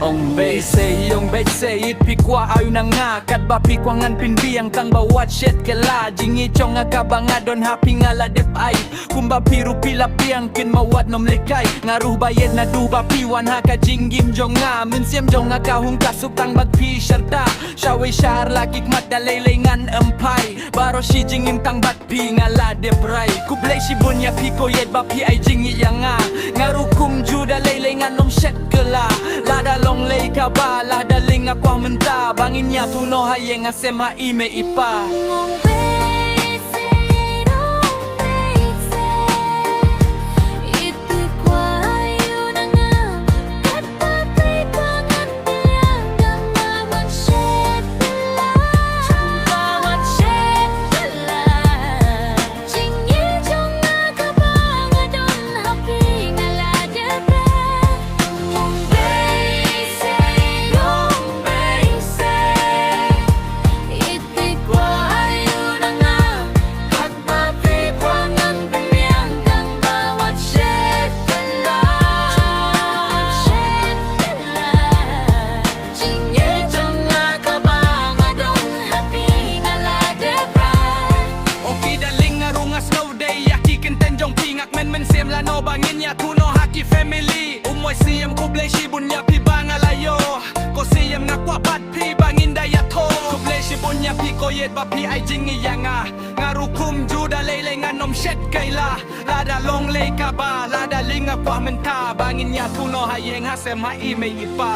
Ong base, yung base it pikwa ayo na nga kat ba pikwangan pinbiang kang bawat shit kala jingi chong nga kabangadon happy nga la dep ay kumba piru pila piang kin mawat nom lekay ngaruh bayet na duba piwan ha ka jinggim jong nga mensiam jong nga kahung kasuk tang bag pi syarta shawe syar lakik mat dalailengan empai baro shi jingim tang bat pi nga la dep rai kublai shi bunya piko yet ba pi ai jingi yang nga ngaruh kum ju dalailengan nom shit kala lada long lay ka ba lada ling ako menta bangin nya tuno hayeng asema ime ipa men siam la no bangin ya kuno haki family umoy siam kublay shibun ya pi bangalayo ko siam na kwa bat pi bangin daya to kublay shibun ya pi ko yet ba pi ai jingi yanga ngarukum juda lele nganom shet kaila lada long le ka ba lada linga kwa menta bangin ya kuno hayeng hasem ha ime ipa